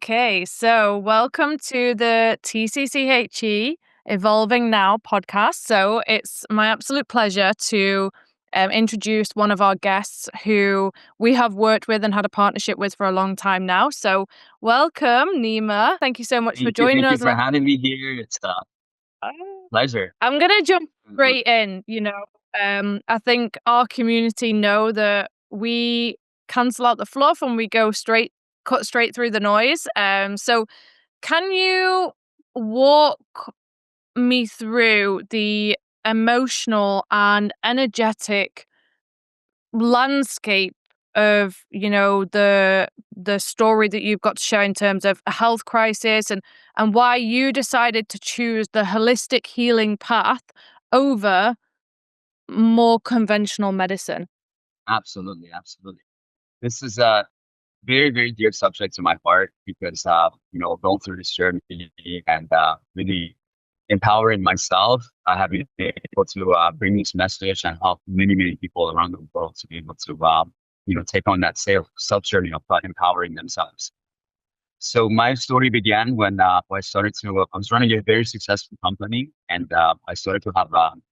Okay, so welcome to the TCCHE Evolving Now podcast. So it's my absolute pleasure to introduce one of our guests who we have worked with and had a partnership with for a long time now. So welcome, Nima. Thank you so much for joining Thank you us. for having me here. It's a pleasure. I'm going to jump Mm, straight in. I think our community know that we cancel out the fluff and we cut straight through the noise. So can you walk me through the emotional and energetic landscape of, the story that you've got to share in terms of a health crisis and why you decided to choose the holistic healing path over more conventional medicine? Absolutely, absolutely. This is a very, very dear subject to my heart because, going through this journey and really empowering myself, I have been able to bring this message and help many, many people around the world to be able to, take on that self journey of empowering themselves. So my story began when I was running a very successful company and I started to have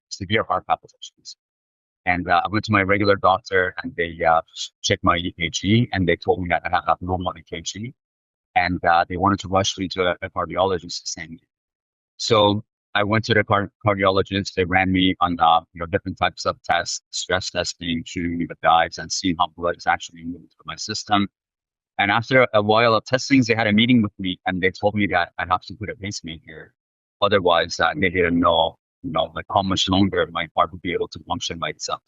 severe heart palpitations. And I went to my regular doctor and they checked my EKG and they told me that I have abnormal EKG and they wanted to rush me to a cardiologist the same day. So I went to the cardiologist. They ran me on different types of tests, stress testing, shooting me with dives and seeing how blood is actually moving through my system. And after a while of testings, they had a meeting with me and they told me that I'd have to put a pacemaker. Otherwise, they didn't know, like how much longer my heart would be able to function by itself.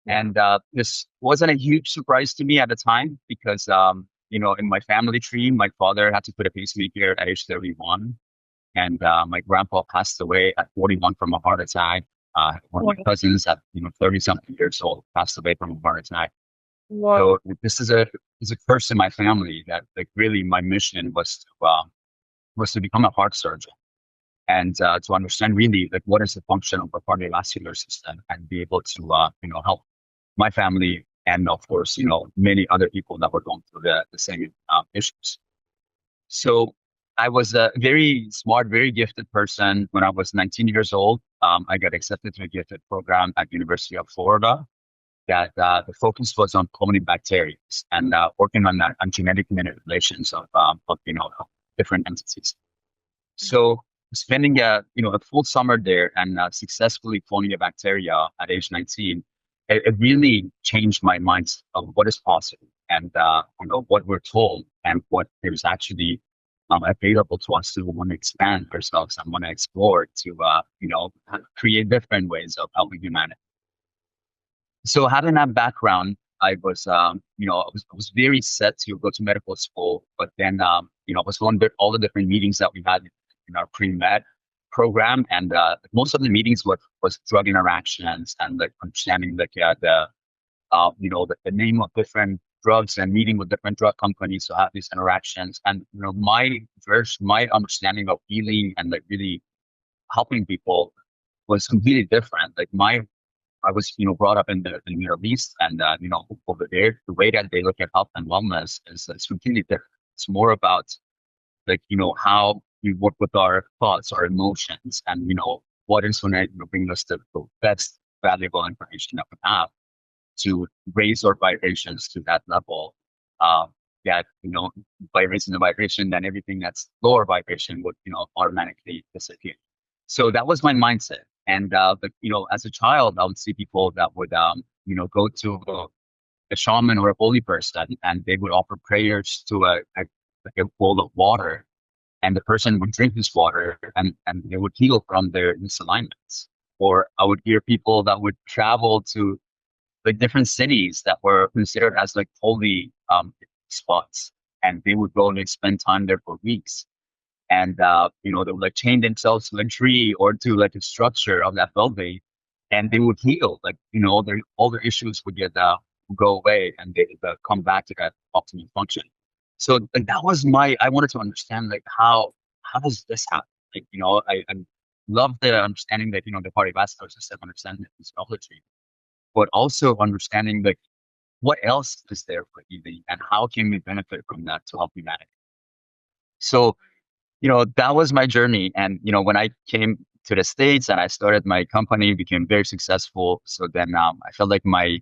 And this wasn't a huge surprise to me at the time because, in my family tree, my father had to put a pacemaker at age 31. And my grandpa passed away at 41 from a heart attack. One of my cousins at 30 something years old passed away from a heart attack. Wow. So this is a curse in my family that like really my mission was to become a heart surgeon and to understand really like what is the function of the cardiovascular system and be able to help my family and of course many other people that were going through the same issues. So I was a very smart, very gifted person. When I was 19 years old, I got accepted to a gifted program at University of Florida that the focus was on cloning bacteria and working on that on genetic manipulations of different entities. So spending a full summer there and successfully cloning a bacteria at age 19, it really changed my mind of what is possible and what we're told and what is actually available to us to want to expand ourselves and want to explore to create different ways of helping humanity. So having that background, I was very set to go to medical school, but then, I was going to all the different meetings that we had in our pre-med program. And most of the meetings was drug interactions and like understanding like, the name of different drugs and meeting with different drug companies to have these interactions. And, my understanding of healing and like really helping people was completely different. I was, brought up in the Middle East, and over there, the way that they look at health and wellness is completely different. It's more about like how we work with our thoughts, our emotions, and what is going to bring us the best valuable information that we have to raise our vibrations to that level. Uh, that by raising the vibration, then everything that's lower vibration would automatically disappear. So that was my mindset. And as a child, I would see people that would go to a shaman or a holy person, and they would offer prayers to like a bowl of water, and the person would drink this water, and they would heal from their misalignments. Or I would hear people that would travel to like different cities that were considered as like holy spots, and they would go and spend time there for weeks and they would like chain themselves to a tree or to like a structure of that building and they would heal like all their issues would get go away and they would come back to that optimal function. So like that was my I wanted to understand like how does this happen, like I love the understanding that the cardiovascular system, understanding the physiology, but also understanding like what else is there for healing and how can we benefit from that to help humanity. So, that was my journey. And, when I came to the States and I started my company, became very successful. So then I felt like my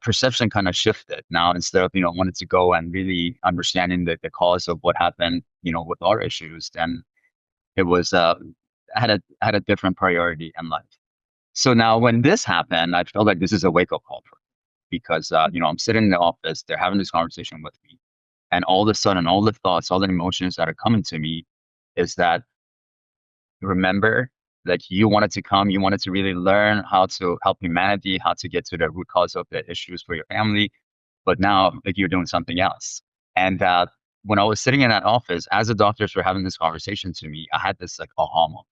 perception kind of shifted. Now, instead of, wanting to go and really understanding the cause of what happened, with our issues, then it was, I had a different priority in life. So now when this happened, I felt like this is a wake up call for me because, I'm sitting in the office, they're having this conversation with me. And all of a sudden, all the thoughts, all the emotions that are coming to me is that, remember, like, you wanted to come, you wanted to really learn how to help humanity, how to get to the root cause of the issues for your family. But now, like, you're doing something else. And when I was sitting in that office, as the doctors were having this conversation to me, I had this like aha moment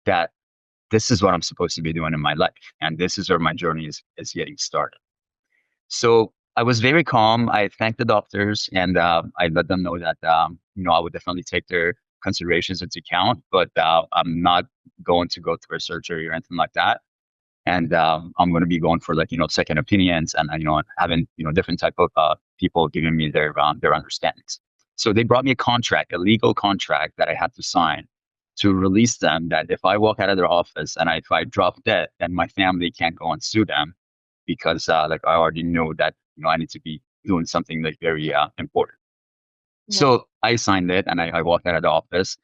that this is what I'm supposed to be doing in my life. And this is where my journey is getting started. So I was very calm. I thanked the doctors and I let them know that, I would definitely take their considerations into account, but I'm not going to go through a surgery or anything like that. And I'm going to be going for, like, second opinions and, having, different type of people giving me their understandings. So they brought me a contract, a legal contract that I had to sign to release them, that if I walk out of their office and if I drop dead, then my family can't go and sue them because, like, I already know that, I need to be doing something like very important. Yeah. So I signed it and I walked out of the office,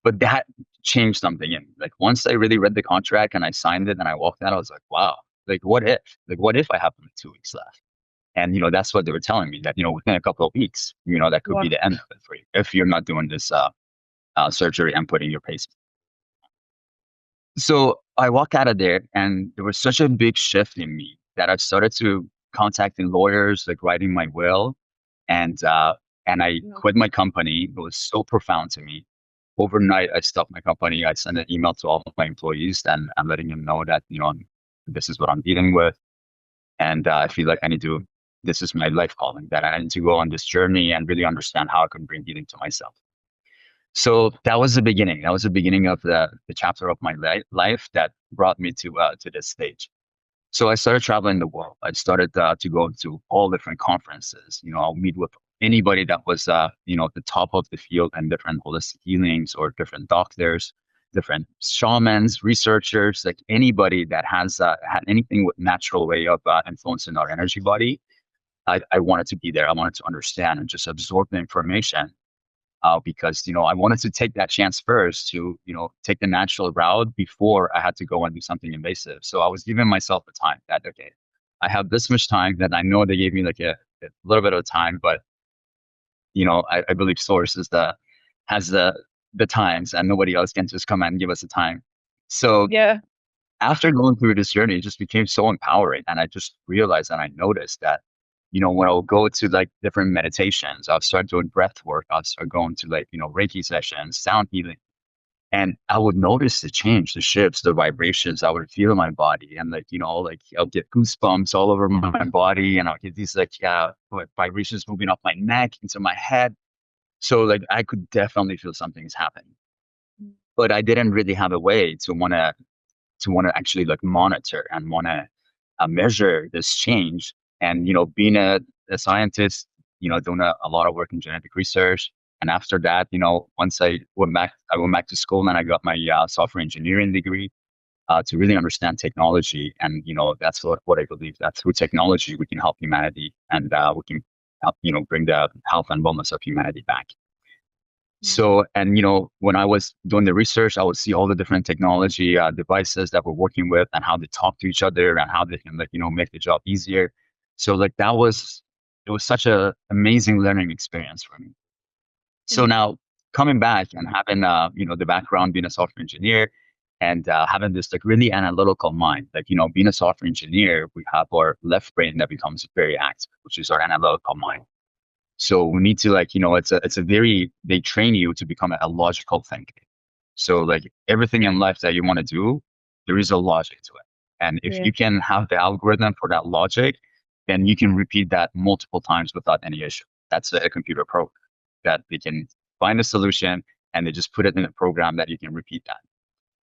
but that changed something in me. Like, once I really read the contract and I signed it and I walked out, I was like, wow, like, what if? Like, what if I have only 2 weeks left? And, that's what they were telling me, that, within a couple of weeks, that could Wow. be the end of it for you if you're not doing this surgery and putting your pace. So I walked out of there and there was such a big shift in me that I started to contacting lawyers, like writing my will, and I Yeah. quit my company. It was so profound to me. Overnight, I stopped my company. I sent an email to all of my employees and letting them know that, this is what I'm dealing with. And I feel like this is my life calling, that I need to go on this journey and really understand how I can bring healing to myself. So that was the beginning. That was the beginning of the chapter of my life that brought me to this stage. So I started traveling the world. I started to go to all different conferences. I'll meet with anybody that was, at the top of the field and different holistic healings or different doctors, different shamans, researchers, like anybody that has had anything with natural way of influencing our energy body. I wanted to be there. I wanted to understand and just absorb the information because, I wanted to take that chance first to, take the natural route before I had to go and do something invasive. So I was giving myself the time that, okay, I have this much time. That I know they gave me like a little bit of time, but, I believe source has the times, and nobody else can just come and give us the time. So Yeah. after going through this journey, it just became so empowering. And I just realized and I noticed that, when I'll go to like different meditations, I'll start doing breath work, I'll start going to like, Reiki sessions, sound healing. And I would notice the change, the shifts, the vibrations I would feel in my body. And like, like I'll get goosebumps all over my body and I'll get these like, yeah, vibrations moving off my neck into my head. So like I could definitely feel something is happening. But I didn't really have a way to want to actually like monitor and want to measure this change. And, being a scientist, doing a lot of work in genetic research. And after that, once I went back to school and I got my software engineering degree to really understand technology. And, that's what I believe, that through technology, we can help humanity and we can help, bring the health and wellness of humanity back. So, and when I was doing the research, I would see all the different technology devices that we're working with and how they talk to each other and how they can, like, make the job easier. So, like, it was such a amazing learning experience for me. So Mm. now coming back and having, the background being a software engineer and having this like really analytical mind, like, being a software engineer, we have our left brain that becomes very active, which is our analytical mind. So we need to, like, they train you to become a logical thinker. So like everything in life that you want to do, there is a logic to it. And if Yeah. you can have the algorithm for that logic, then you can repeat that multiple times without any issue. That's a computer program that they can find a solution and they just put it in a program that you can repeat that.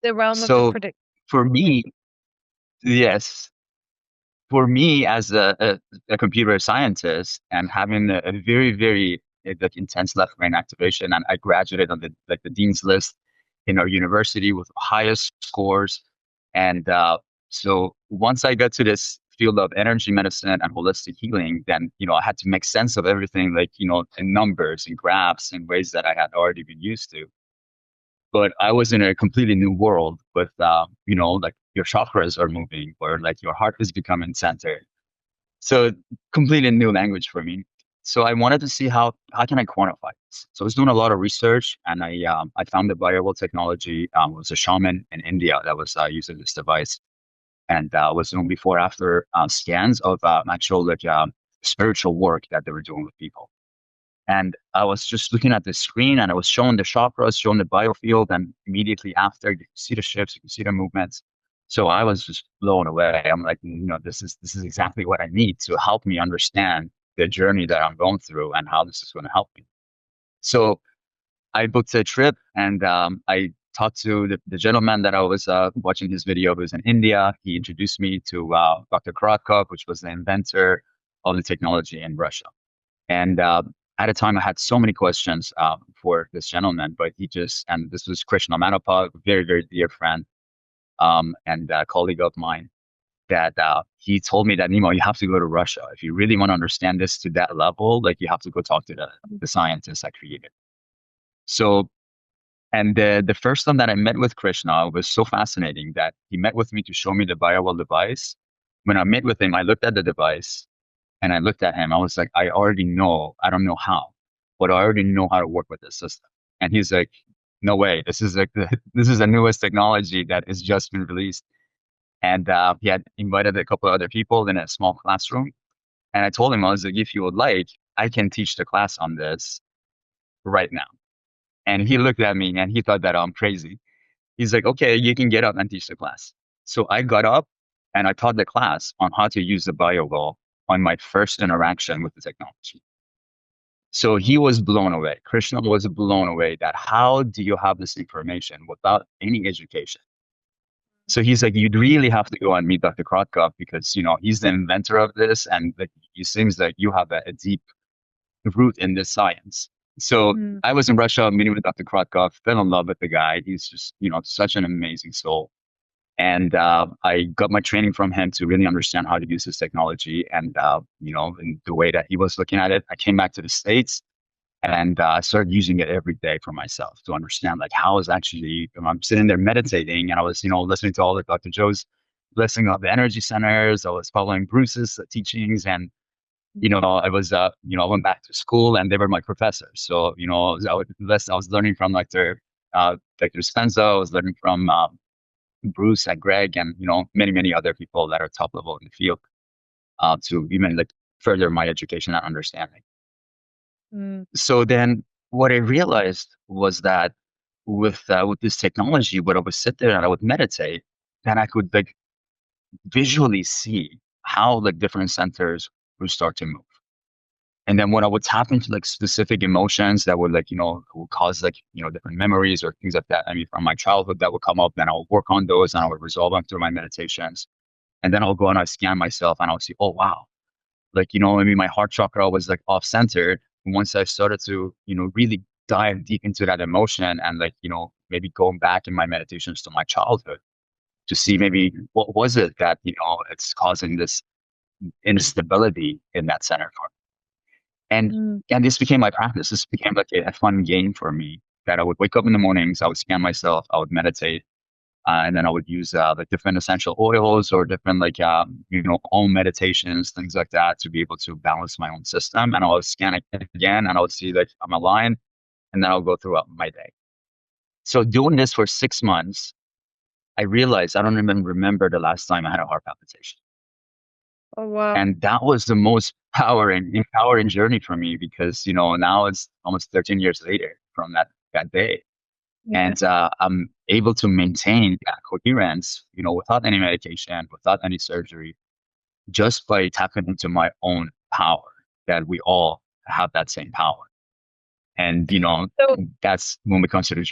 The realm of the So predict. for me, yes, for me as a computer scientist and having a very, very like intense left brain activation, and I graduated on the dean's list in our university with highest scores. And so once I got to this field of energy medicine and holistic healing, then I had to make sense of everything, like in numbers and graphs and ways that I had already been used to. But I was in a completely new world with like your chakras are moving, or like your heart is becoming centered. So completely new language for me. So I wanted to see how can I quantify this. So I was doing a lot of research, and I found the viable technology. Was a shaman in India that was using this device, and was doing before after scans of actual like spiritual work that they were doing with people. And I was just looking at the screen, and I was showing the chakras, showing the biofield, and immediately after you can see the shifts, you can see the movements. So I was just blown away. I'm like, this is exactly what I need to help me understand the journey that I'm going through and how this is going to help me. So I booked a trip, and I talked to the gentleman that I was watching his video who was in India. He introduced me to Dr. Korotkov, which was the inventor of the technology in Russia. And at a time, I had so many questions for this gentleman, but and this was Krishna Manopal, a very, very dear friend and a colleague of mine, that he told me that, Nima, you have to go to Russia. If you really want to understand this to that level, like you have to go talk to the scientists that created it. So, and the first time that I met with Krishna was so fascinating that he met with me to show me the viable device. When I met with him, I looked at the device, and I looked at him. I was like, I already know. I don't know how, but I already know how to work with this system. And he's like, no way. This is like this is the newest technology that has just been released. And he had invited a couple of other people in a small classroom. And I told him, I was like, if you would like, I can teach the class on this right now. And he looked at me and he thought that I'm crazy. He's like, okay, you can get up and teach the class. So I got up and I taught the class on how to use the bio on my first interaction with the technology. So he was blown away. Krishna was blown away that how do you have this information without any education? So he's like, you'd really have to go and meet Dr. Korotkov because, he's the inventor of this. And like, it seems like you have a deep root in this science. So I was in Russia meeting with Dr. Korotkov, fell in love with the guy. He's just, such an amazing soul. And I got my training from him to really understand how to use this technology. And, in the way that he was looking at it, I came back to the States and I started using it every day for myself to understand like how is actually, I'm sitting there meditating, and I was, listening to all of Dr. Joe's listing of the energy centers. I was following Bruce's teachings, and I was, I went back to school, and they were my professors. So, I was learning from Dr. Spencer. I was learning from Bruce and Greg, and many, many other people that are top level in the field to even like further my education and understanding. So then what I realized was that with this technology, when I would sit there and I would meditate, then I could like visually see how like different centers would start to move. And then when I would tap into like specific emotions that would like, would cause like, different memories or things like that. I mean, from my childhood that would come up, then I'll work on those and I would resolve them through my meditations. And then I'll go and I scan myself and I'll see, oh, wow. Like, maybe my heart chakra was like off center. Once I started to, really dive deep into that emotion and like, maybe going back in my meditations to my childhood to see maybe what was it that, it's causing this instability in that center for me. And this became my practice. This became like a fun game for me that I would wake up in the mornings, I would scan myself, I would meditate, and then I would use like different essential oils or different like own meditations, things like that, to be able to balance my own system. And I would scan it again, and I would see like I'm aligned, and then I'll go throughout my day. So doing this for 6 months, I realized I don't even remember the last time I had a heart palpitation. Oh, wow. And that was the most empowering journey for me because, now it's almost 13 years later from that day. Yeah. And I'm able to maintain that coherence, without any medication, without any surgery, just by tapping into my own power, that we all have that same power. And, So that's when we consider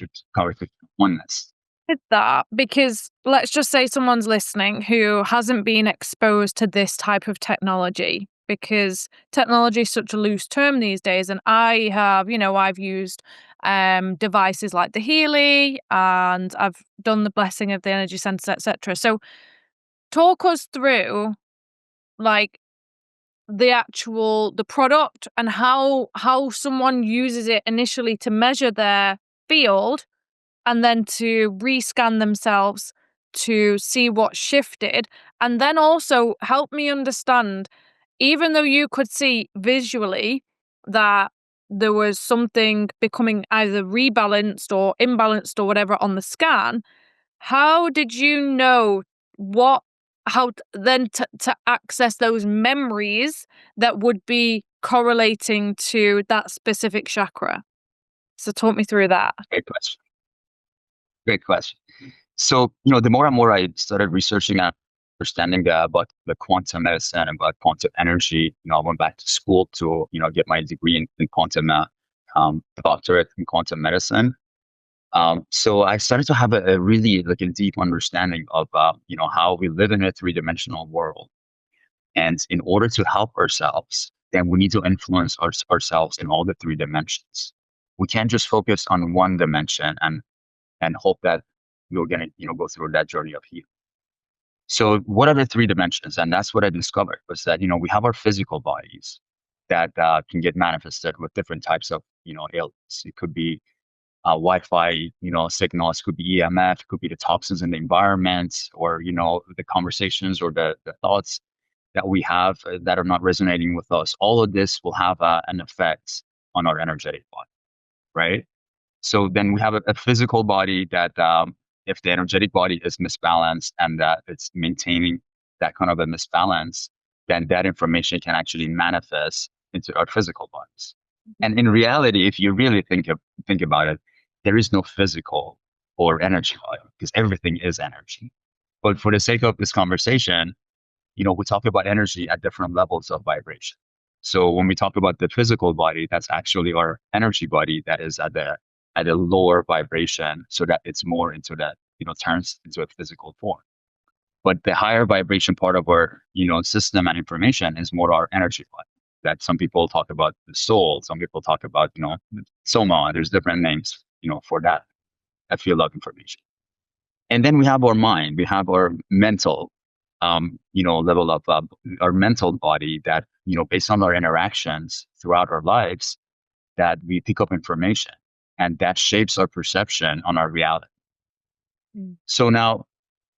oneness. with that, because let's just say someone's listening who hasn't been exposed to this type of technology. because technology is such a loose term these days. And I have, I've used devices like the Healy, and I've done the blessing of the energy centers, etc. So talk us through like the product and how someone uses it initially to measure their field, and then to rescan themselves to see what shifted, and then also help me understand, even though you could see visually that there was something becoming either rebalanced or imbalanced or whatever on the scan, how did you know what then to access those memories that would be correlating to that specific chakra? So talk me through that. Great question. Great question. So, the more and more I started researching and understanding about the quantum medicine, about quantum energy, I went back to school to, get my degree in quantum, doctorate in quantum medicine. So I started to have a really like a deep understanding of, how we live in a three-dimensional world. And in order to help ourselves, then we need to influence ourselves in all the three dimensions. We can't just focus on one dimension and hope that we're going to, go through that journey of healing. So what are the three dimensions? And that's what I discovered was that, we have our physical bodies that can get manifested with different types of, ailments. It could be Wi-Fi, signals, could be EMF, it could be the toxins in the environment, or, the conversations or the thoughts that we have that are not resonating with us. All of this will have an effect on our energetic body, right? So then we have a physical body that, if the energetic body is misbalanced and that it's maintaining that kind of a misbalance, then that information can actually manifest into our physical bodies. And in reality, if you really think about it, there is no physical or energy body because everything is energy. But for the sake of this conversation, we talk about energy at different levels of vibration. So when we talk about the physical body, that's actually our energy body that is at a lower vibration, so that it's more into that, turns into a physical form. But the higher vibration part of our, system and information is more our energy body. That some people talk about the soul, some people talk about, soma. There's different names, for that field of information. And then we have our mind, we have our mental, level of our mental body that, based on our interactions throughout our lives, that we pick up information and that shapes our perception on our reality. So now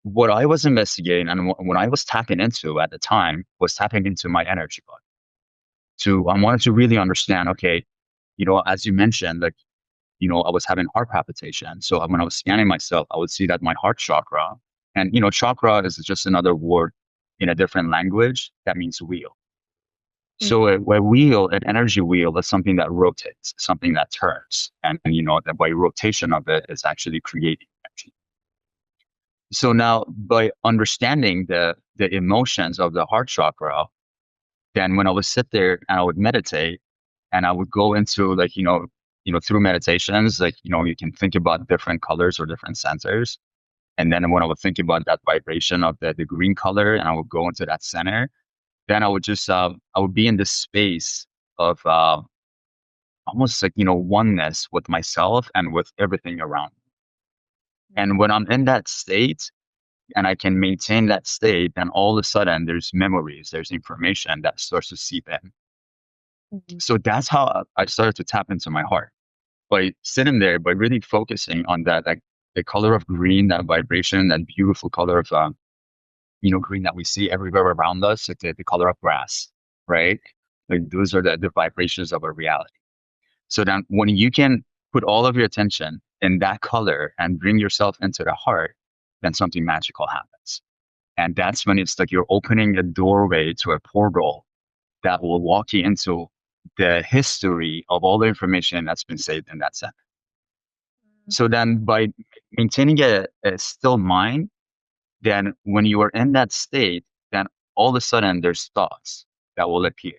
what I was investigating and what I was tapping into at the time was tapping into my energy body. I wanted to really understand, okay, as you mentioned, like, I was having heart palpitation. So when I was scanning myself, I would see that my heart chakra, and, chakra is just another word in a different language that means wheel. So a wheel, an energy wheel, is something that rotates, something that turns. And that by rotation of it is actually creating energy. So now by understanding the emotions of the heart chakra, then when I would sit there and I would meditate and I would go into like, through meditations, like, you can think about different colors or different sensors. And then when I would think about that vibration of the green color and I would go into that center, then I would just, I would be in this space of almost like, oneness with myself and with everything around me. And when I'm in that state and I can maintain that state, then all of a sudden there's memories, there's information that starts to seep in. So that's how I started to tap into my heart by sitting there, by really focusing on that, like the color of green, that vibration, that beautiful color of, green that we see everywhere around us, like the color of grass, right? Like those are the vibrations of our reality. So then when you can put all of your attention in that color and bring yourself into the heart, then something magical happens. And that's when it's like you're opening a doorway to a portal that will walk you into the history of all the information that's been saved in that center. So then by maintaining a still mind, then when you are in that state, then all of a sudden there's thoughts that will appear.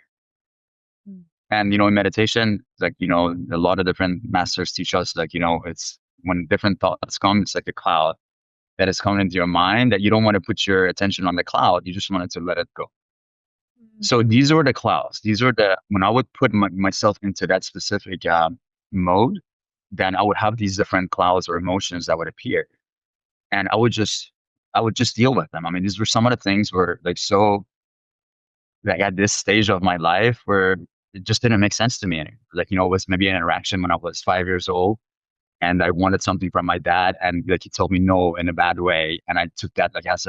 And, in meditation, like, a lot of different masters teach us, like, it's when different thoughts come, it's like a cloud that is coming into your mind that you don't want to put your attention on the cloud. You just want to let it go. So these are the clouds. These are the, when I would put myself into that specific mode, then I would have these different clouds or emotions that would appear, and I would just deal with them. I mean, these were some of the things were like so, like at this stage of my life where it just didn't make sense to me anymore. Like, it was maybe an interaction when I was 5 years old and I wanted something from my dad, and like he told me no in a bad way, and I took that like as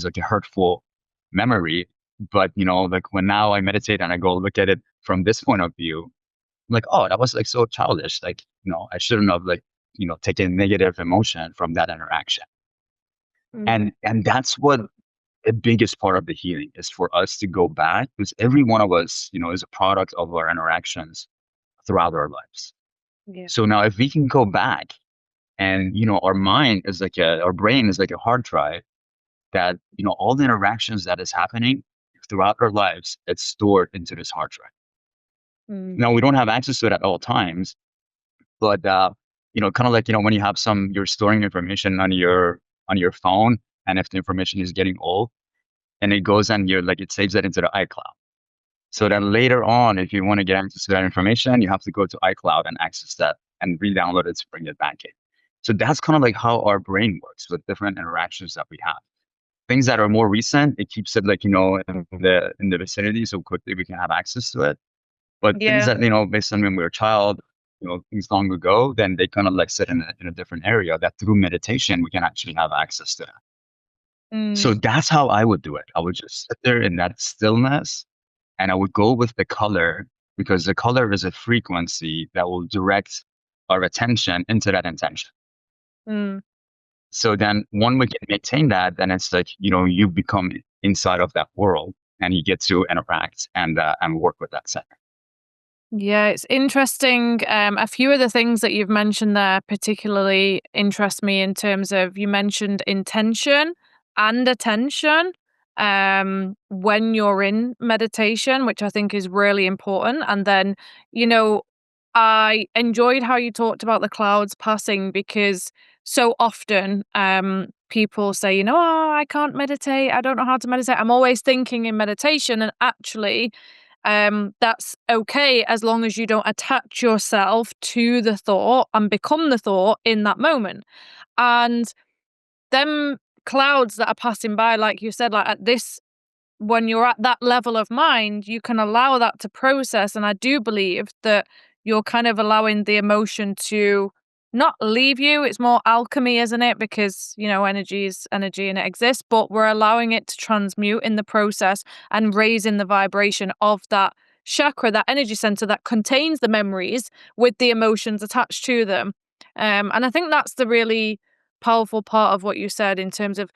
like a hurtful memory. But like when now I meditate and I go look at it from this point of view, I'm like, oh, that was like so childish. Like, I shouldn't have like, taken negative emotion from that interaction. Mm. And that's what the biggest part of the healing is, for us to go back, because every one of us, is a product of our interactions throughout our lives. Yeah. So now if we can go back and, our mind is like our brain is like a hard drive that, all the interactions that is happening throughout our lives, it's stored into this hard drive. Mm. Now we don't have access to it at all times, but, kind of like, when you have you're storing information on your phone, and if the information is getting old, and it goes and you're like, it saves that into the iCloud. So Yeah. then later on, if you want to get access to that information, you have to go to iCloud and access that and re-download it to bring it back in. So that's kind of like how our brain works with different interactions that we have. Things that are more recent, it keeps it like, in the vicinity so quickly we can have access to it. But things Yeah. that, based on when we were a child, things long ago, then they kind of like sit in a different area that through meditation we can actually have access to. Mm. So that's how I would do it. I would just sit there in that stillness, and I would go with the color, because the color is a frequency that will direct our attention into that intention. Mm. So then when we can maintain that, then it's like, you become inside of that world and you get to interact and work with that center. Yeah, it's interesting. A few of the things that you've mentioned there particularly interest me in terms of you mentioned intention and attention when you're in meditation, which I think is really important. And then, you know, I enjoyed how you talked about the clouds passing because so often people say, oh, I can't meditate. I don't know how to meditate. I'm always thinking in meditation. And actually, that's okay as long as you don't attach yourself to the thought and become the thought in that moment. And them clouds that are passing by, like you said, like at this, when you're at that level of mind, you can allow that to process. And I do believe that you're kind of allowing the emotion to not leave you. It's more alchemy, isn't it? Because, energy is energy and it exists, but we're allowing it to transmute in the process and raising the vibration of that chakra, that energy center that contains the memories with the emotions attached to them. And I think that's the really powerful part of what you said in terms of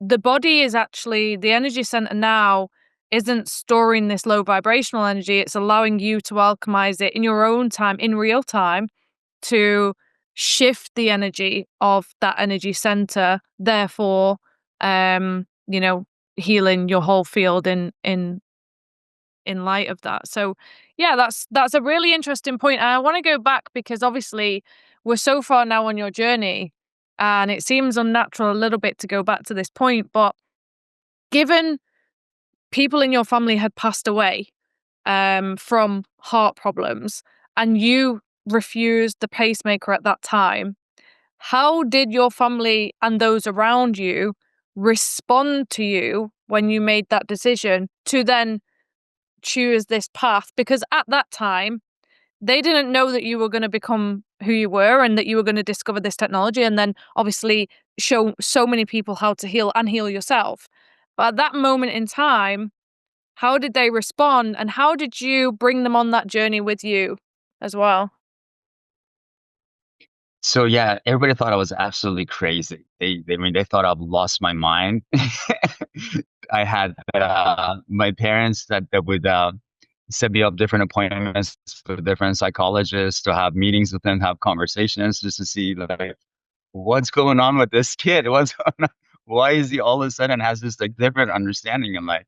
the body is actually the energy center now isn't storing this low vibrational energy. It's allowing you to alchemize it in your own time, in real time, to shift the energy of that energy center, therefore, you know, healing your whole field in light of that. So yeah, that's a really interesting point. And I want to go back because obviously we're so far now on your journey and it seems unnatural a little bit to go back to this point, but given people in your family had passed away from heart problems and you refused the pacemaker at that time, how did your family and those around you respond to you when you made that decision to then choose this path? Because at that time, they didn't know that you were going to become who you were and that you were going to discover this technology and then obviously show so many people how to heal and heal yourself. But at that moment in time, how did they respond and how did you bring them on that journey with you as well? So yeah, everybody thought I was absolutely crazy. I mean, they thought I've lost my mind. I had my parents that would set me up different appointments with different psychologists to have meetings with them, have conversations just to see like what's going on with this kid. What's going on? Why is he all of a sudden has this like different understanding in life?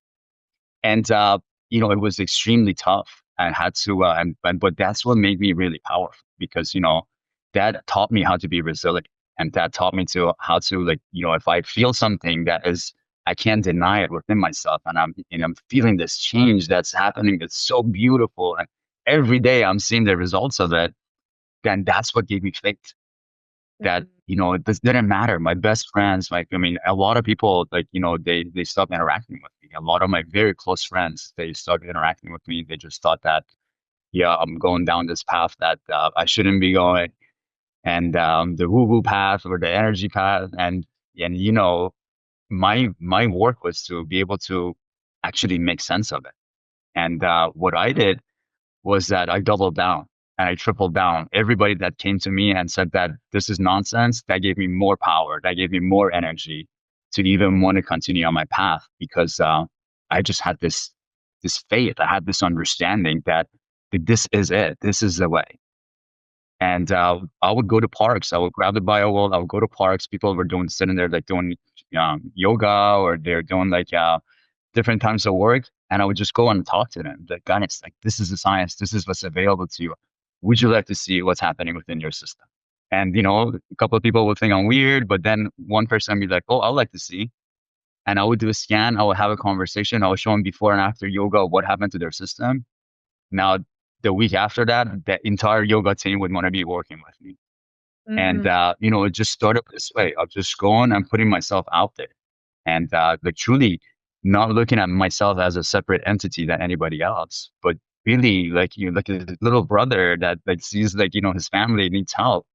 And it was extremely tough. I had to, but that's what made me really powerful because that taught me how to be resilient, and that taught me to how to like if I feel something that is I can't deny it within myself. And I'm feeling this change that's happening. It's so beautiful. And every day I'm seeing the results of it. Then that's what gave me faith that, Mhm. this didn't matter. My best friends, like, I mean, a lot of people, like, they stopped interacting with me. A lot of my very close friends, they stopped interacting with me. They just thought that, yeah, I'm going down this path that I shouldn't be going. And the woo woo path or the energy path. And, my work was to be able to actually make sense of it. And what I did was that I doubled down and I tripled down. Everybody that came to me and said that this is nonsense, that gave me more power, that gave me more energy to even want to continue on my path because I just had this faith. I had this understanding that this is it. This is the way. And I would go to parks. I would grab the bio world. I would go to parks. People were doing sitting there like doing yoga or they're doing like different times of work. And I would just go and talk to them. Like, guys, like this is the science. This is what's available to you. Would you like to see what's happening within your system? And a couple of people would think I'm weird, but then one person would be like, "Oh, I'd like to see." And I would do a scan. I would have a conversation. I would show them before and after yoga what happened to their system. Now, the week after that, the entire yoga team would want to be working with me. And, Mhm. it just started this way of just going and putting myself out there and like truly not looking at myself as a separate entity than anybody else, but really like like a little brother that like sees like, his family needs help.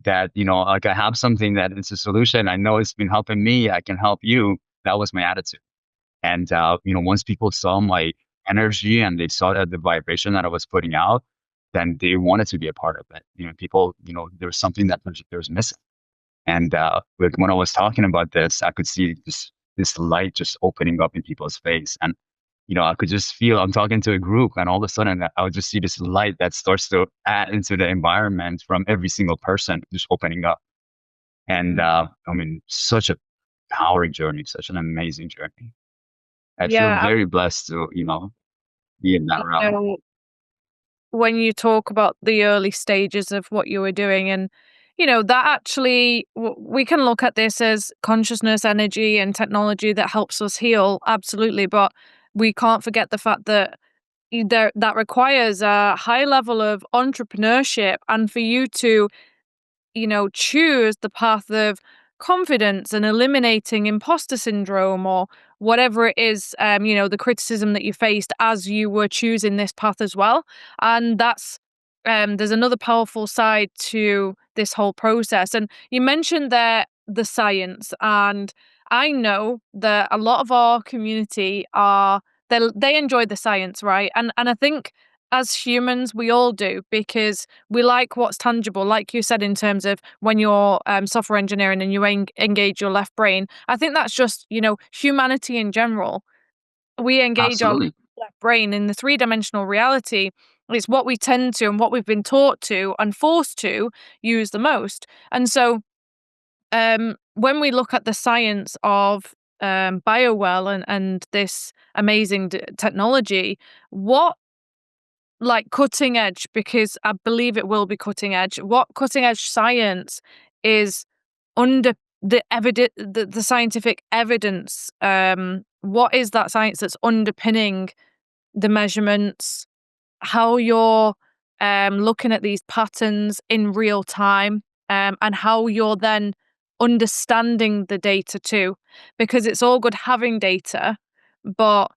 That, like I have something that it's a solution. I know it's been helping me. I can help you. That was my attitude. And once people saw my energy and they saw that the vibration that I was putting out, then they wanted to be a part of it. People, there was something that there was missing. And like when I was talking about this, I could see this light just opening up in people's face. And I could just feel I'm talking to a group, and all of a sudden I would just see this light that starts to add into the environment from every single person just opening up. And Mhm. I mean, such a powering journey, such an amazing journey. I feel Yeah, very blessed to, be in that I realm. know when you talk about the early stages of what you were doing and that actually we can look at this as consciousness, energy and technology that helps us heal, absolutely, but we can't forget the fact that that requires a high level of entrepreneurship, and for you to choose the path of confidence and eliminating imposter syndrome or whatever it is, the criticism that you faced as you were choosing this path as well. And there's another powerful side to this whole process. And you mentioned there the science, and I know that a lot of our community they enjoy the science, right? And I think as humans, we all do because we like what's tangible, like you said, in terms of when you're software engineering and you engage your left brain. I think that's just, humanity in general. We engage our Absolutely. left brain in the three-dimensional reality. It's what we tend to and what we've been taught to and forced to use the most. And so when we look at the science of biowell and this amazing technology, what like cutting edge, because I believe it will be cutting edge. What cutting edge science is under the scientific evidence? What is that science that's underpinning the measurements? How you're looking at these patterns in real time, and how you're then understanding the data too, because it's all good having data, but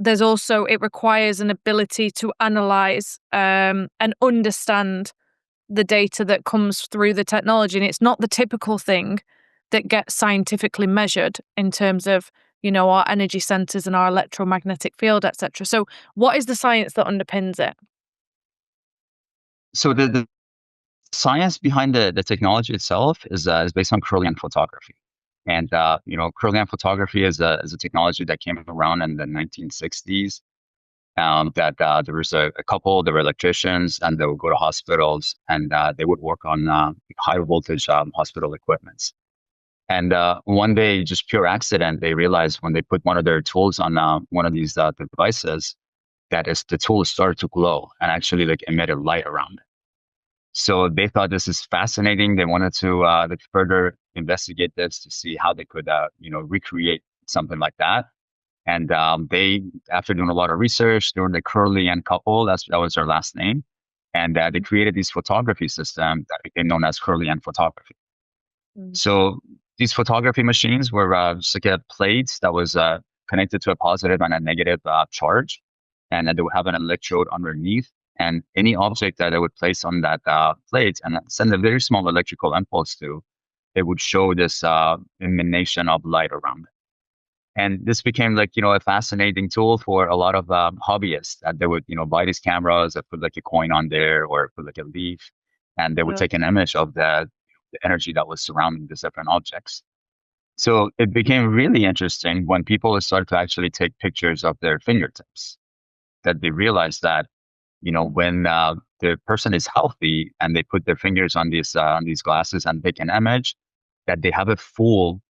there's also it requires an ability to analyze and understand the data that comes through the technology, and it's not the typical thing that gets scientifically measured in terms of our energy centers and our electromagnetic field, etc. So what is the science that underpins it? So the science behind the technology itself is based on Kirlian photography. And Kirlian photography is a technology that came around in the 1960s. That there was a couple, they were electricians, and they would go to hospitals and they would work on high voltage hospital equipments. And one day, just pure accident, they realized when they put one of their tools on one of these devices, the tool started to glow and actually like emitted light around it. So they thought this is fascinating. They wanted to like further investigate this to see how they could, recreate something like that. And they, after doing a lot of research, they were the Kirlian couple. That was their last name. And they created this photography system that became known as Kirlian photography. Mm. So these photography machines were just like a plate that was connected to a positive and a negative charge. And then they would have an electrode underneath. And any object that they would place on that plate and send a very small electrical impulse to, it would show this emanation of light around it. And this became like, a fascinating tool for a lot of hobbyists that they would, buy these cameras that put like a coin on there or put like a leaf, and they would Yeah. take an image of the energy that was surrounding these different objects. So it became really interesting when people started to actually take pictures of their fingertips, that they realized that, when the person is healthy and they put their fingers on these glasses and take an image, that they have a full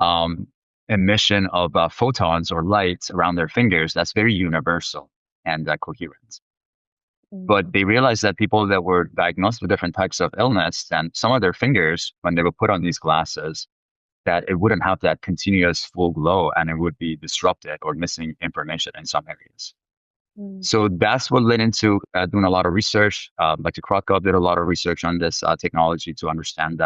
um, emission of photons or light around their fingers that's very universal and coherent. But Mm. they realized that people that were diagnosed with different types of illness, and some of their fingers, when they were put on these glasses, that it wouldn't have that continuous full glow and it would be disrupted or missing information in some areas. Mm. So that's what led into doing a lot of research. Like the Krakow did a lot of research on this technology to understand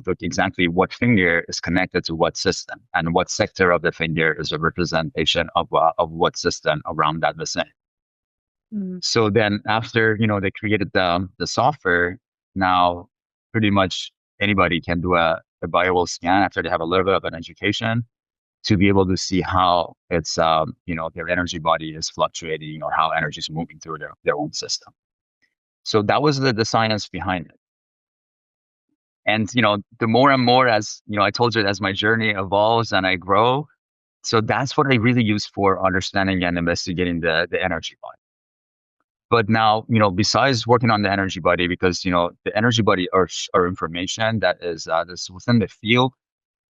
look exactly what finger is connected to what system and what sector of the finger is a representation of what system around that vicinity. Mm. So then after, they created the software, now pretty much anybody can do a bio scan after they have a little bit of an education to be able to see how it's, their energy body is fluctuating or how energy is moving through their own system. So that was the science behind it. And, the more and more as, I told you, as my journey evolves and I grow, so that's what I really use for understanding and investigating the energy body. But now, besides working on the energy body, because, the energy body are information that is that's within the field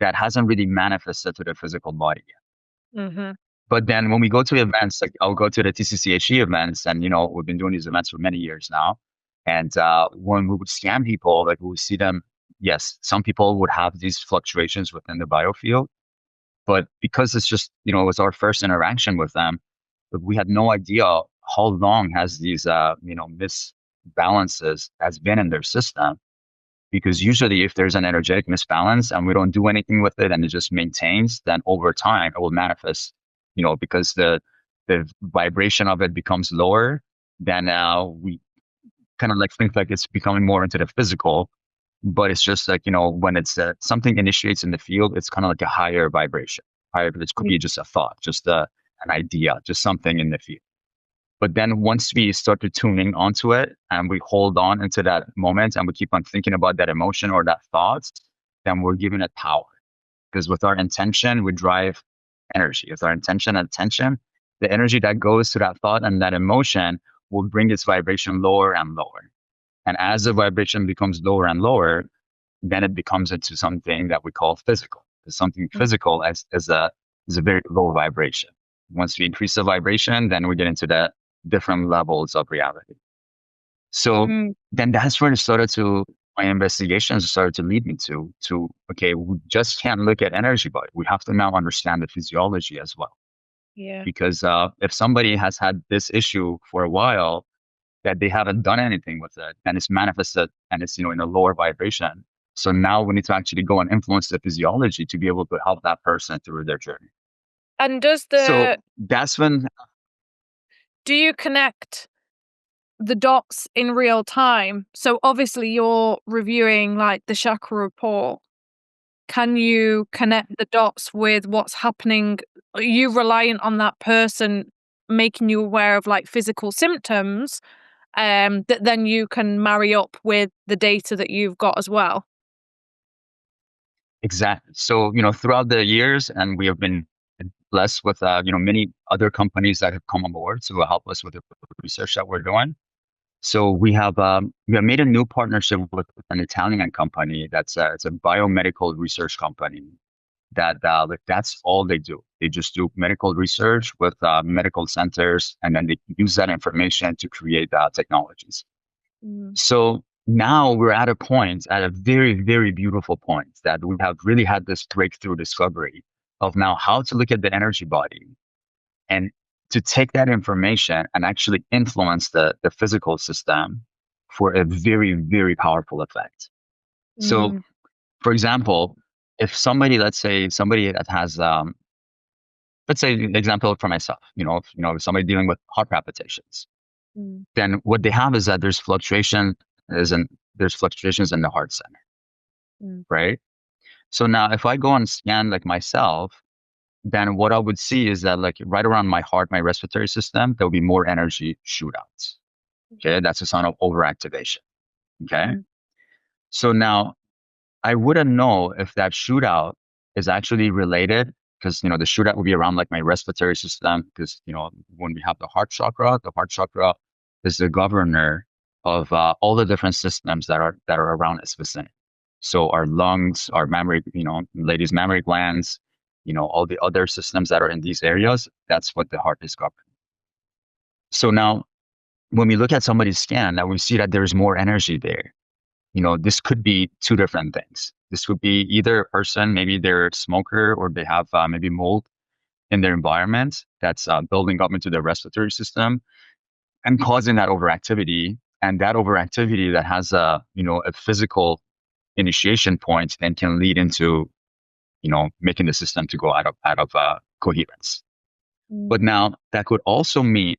that hasn't really manifested to the physical body yet. Mm-hmm. But then when we go to events, like I'll go to the TCCHE events, and, we've been doing these events for many years now. And when we would scan people, like we would see them, yes, some people would have these fluctuations within the biofield. But because it's just, it was our first interaction with them, but we had no idea how long has these, misbalances has been in their system. Because usually if there's an energetic misbalance and we don't do anything with it and it just maintains, then over time it will manifest, because the vibration of it becomes lower, then we kind of like think like it's becoming more into the physical. But it's just like, when it's something initiates in the field, it's kind of like a higher vibration. Higher, it could be just a thought, just an idea, just something in the field. But then once we started tuning onto it and we hold on into that moment and we keep on thinking about that emotion or that thought, then we're giving it power. Because with our intention, we drive energy. With our intention and attention, the energy that goes to that thought and that emotion will bring its vibration lower and lower. And as the vibration becomes lower and lower, then it becomes into something that we call physical. Something physical is a very low vibration. Once we increase the vibration, then we get into the different levels of reality. So Mm. then that's where my investigations started to lead me to, okay, we just can't look at energy body. We have to now understand the physiology as well. Yeah. Because if somebody has had this issue for a while, that they haven't done anything with it and it's manifested and it's, in a lower vibration. So now we need to actually go and influence the physiology to be able to help that person through their journey. And So that's when do you connect the dots in real time? So obviously you're reviewing like the chakra report. Can you connect the dots with what's happening? Are you reliant on that person making you aware of like physical symptoms that then you can marry up with the data that you've got as well? exactly. So, throughout the years, and we have been blessed with, many other companies that have come on board to help us with the research that we're doing. So we have made a new partnership with an Italian company it's a biomedical research company that's all they do. They just do medical research with medical centers, and then they use that information to create technologies. Mm. So now we're at a point, at a very, very beautiful point, that we have really had this breakthrough discovery of now how to look at the energy body and to take that information and actually influence the physical system for a very, very powerful effect. So, Mm, for example, if somebody, let's say somebody that has, let's say an example for myself, if somebody dealing with heart palpitations, mm, then what they have is that there's fluctuations in the heart center, mm, right? So now if I go and scan like myself, then what I would see is that like right around my heart, my respiratory system, there'll be more energy shootouts. Okay. That's a sign of overactivation. Okay. mm, So now I wouldn't know if that shootout is actually related because, the shootout would be around like my respiratory system. Because, when we have the heart chakra is the governor of all the different systems that are around its vicinity. So our lungs, our mammary, ladies' mammary glands, all the other systems that are in these areas, that's what the heart is governing. So now when we look at somebody's scan, now we see that there's more energy there. This could be two different things. This would be either a person, maybe they're a smoker or they have maybe mold in their environment that's building up into their respiratory system and causing that overactivity. And that overactivity that has a physical initiation point then can lead into, making the system to go out of coherence. But mm, now that could also mean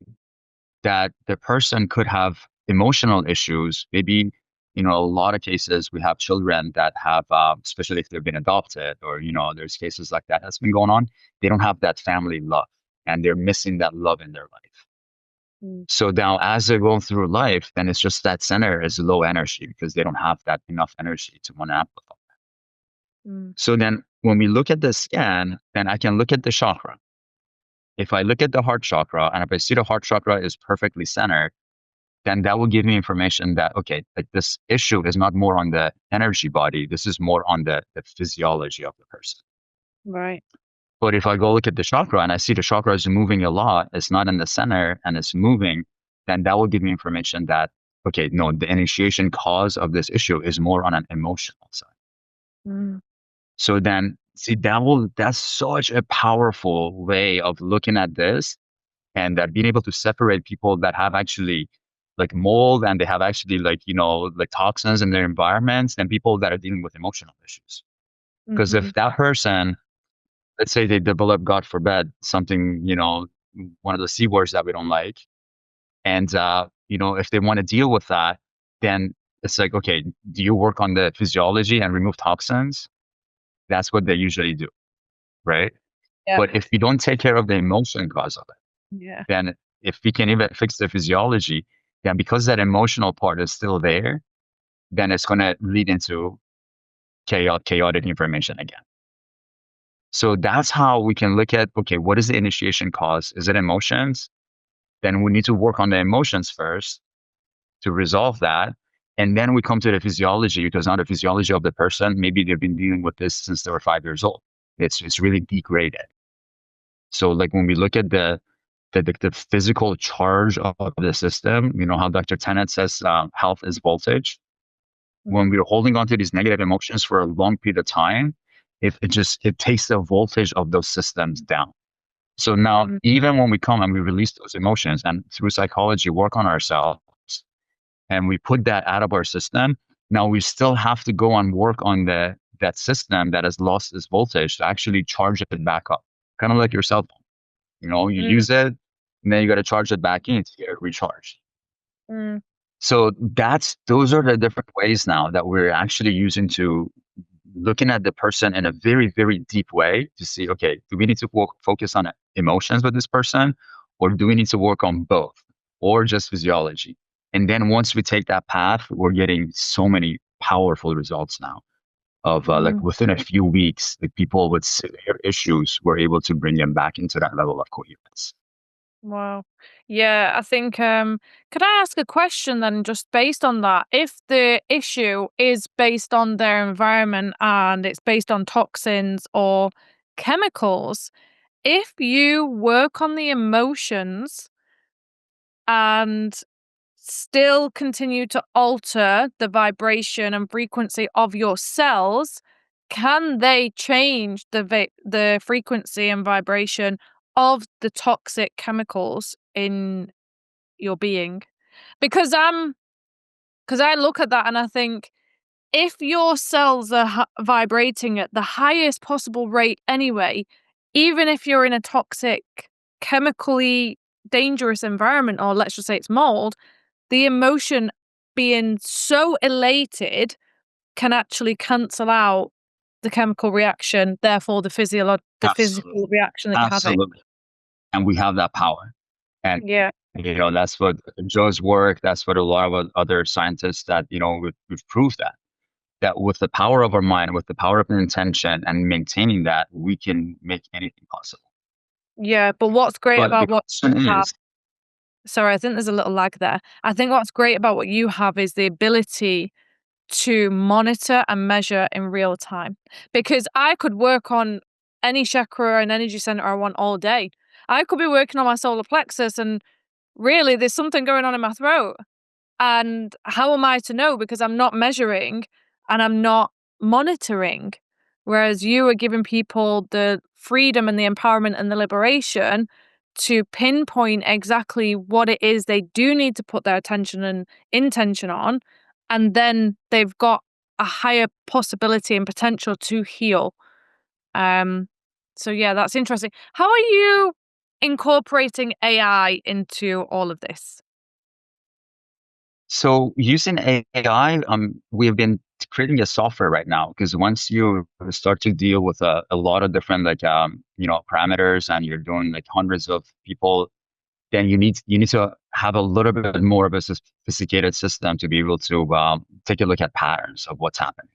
that the person could have emotional issues. Maybe, a lot of cases we have children that have, especially if they've been adopted or, there's cases like that that's been going on. They don't have that family love and they're missing that love in their life. mm, So now as they're going through life, then it's just that center is low energy because they don't have that enough energy to want to amplify. mm, So then when we look at the scan, then I can look at the chakra. If I look at the heart chakra and if I see the heart chakra is perfectly centered, then that will give me information that, okay, like this issue is not more on the energy body. This is more on the physiology of the person. right. But if I go look at the chakra and I see the chakra is moving a lot, it's not in the center and it's moving, then that will give me information that, okay, no, the initiation cause of this issue is more on an emotional side. Mm, So then see, that's such a powerful way of looking at this and that being able to separate people that have actually like mold and they have actually like like toxins in their environments and people that are dealing with emotional issues because mhm, if that person, let's say they develop, god forbid, something, one of the c words that we don't like, and if they want to deal with that, then it's like, okay, do you work on the physiology and remove toxins? That's what they usually do, right? yeah, But if you don't take care of the emotion cause of it, yeah, then if we can even fix the physiology, then because that emotional part is still there, then it's going to lead into chaotic information again. So that's how we can look at, okay, what is the initiation cause? Is it emotions? Then we need to work on the emotions first to resolve that. And then we come to the physiology because now the physiology of the person, maybe they've been dealing with this since they were 5 years old. It's really degraded. So like when we look at the physical charge of the system, how Dr. Tennant says health is voltage. When mm, we're holding on to these negative emotions for a long period of time, it takes the voltage of those systems down. So now, mm, even when we come and we release those emotions and through psychology work on ourselves and we put that out of our system, now we still have to go and work on that system that has lost its voltage to actually charge it back up. Kind of like your cell phone. You mm, use it and then you got to charge it back in to get it recharged. mm, So those are the different ways now that we're actually using to looking at the person in a very, very deep way to see, okay, do we need to focus on emotions with this person or do we need to work on both or just physiology? And then once we take that path, we're getting so many powerful results now of like mm. within a few weeks, the people with severe issues, we're able to bring them back into that level of coherence. Wow. Yeah, I think, could I ask a question then, just based on that? If the issue is based on their environment and it's based on toxins or chemicals, if you work on the emotions and still continue to alter the vibration and frequency of your cells, can they change the frequency and vibration of the toxic chemicals in your being? Because I look at that and I think, if your cells are vibrating at the highest possible rate anyway, even if you're in a toxic, chemically dangerous environment, or let's just say it's mold, the emotion being so elated can actually cancel out the chemical reaction, therefore the physical Absolutely. reaction that you're having. Absolutely. And we have that power. And, Yeah. that's what Joe's work, that's what a lot of other scientists that, we've proved that with the power of our mind, with the power of intention and maintaining that, we can make anything possible. Yeah, but what's great But the about what you question have, is, sorry, I think there's a little lag there. I think what's great about what you have is the ability to monitor and measure in real time. Because I could work on any chakra and energy center I want all day. I could be working on my solar plexus and really there's something going on in my throat. And how am I to know? Because I'm not measuring and I'm not monitoring. Whereas you are giving people the freedom and the empowerment and the liberation to pinpoint exactly what it is they do need to put their attention and intention on. And then they've got a higher possibility and potential to heal. Um, so yeah, that's interesting. How are you incorporating AI into all of this? so using AI, we have been creating a software right now, because once you start to deal with a lot of different, like, parameters, and you're doing like hundreds of people, then you need to have a little bit more of a sophisticated system to be able to take a look at patterns of what's happening.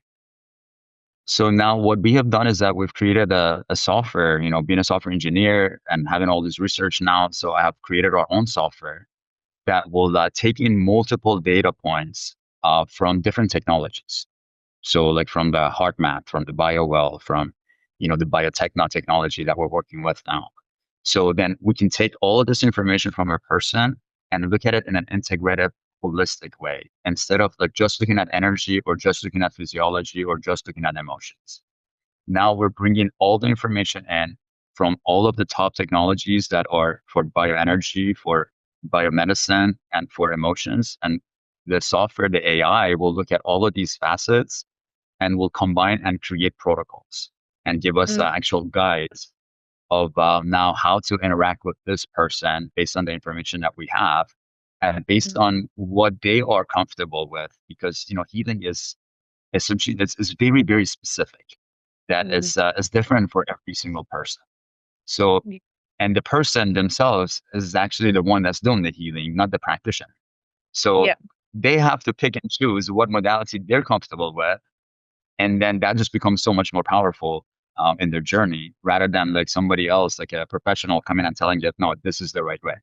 So now what we have done is that we've created a software, being a software engineer and having all this research now. So I have created our own software that will take in multiple data points from different technologies. So like from the heart map, from the biowell, from the biotechno technology that we're working with now. So then we can take all of this information from a person and look at it in an integrative, holistic way, instead of like just looking at energy or just looking at physiology or just looking at emotions. Now we're bringing all the information in from all of the top technologies that are for bioenergy, for biomedicine, and for emotions. And the software, the AI, will look at all of these facets and will combine and create protocols and give us Mm, actual guides of now how to interact with this person based on the information that we have and based mm, on what they are comfortable with. Because healing is essentially, it's very, very specific. That mm, is different for every single person. So, y- and the person themselves is actually the one that's doing the healing, not the practitioner. So yeah. they have to pick and choose what modality they're comfortable with, and then that just becomes so much more powerful in their journey, rather than like somebody else, like a professional, coming and telling you, no, this is the right way.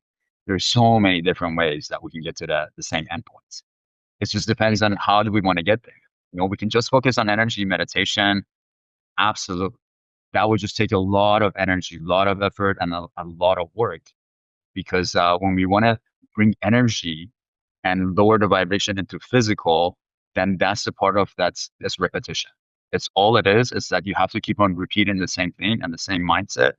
There's so many different ways that we can get to the same endpoints. It just depends on how do we want to get there. We can just focus on energy meditation. Absolutely. That would just take a lot of energy, a lot of effort, and a lot of work. Because when we want to bring energy and lower the vibration into physical, then that's the part of that's repetition. It's all it is that you have to keep on repeating the same thing and the same mindset,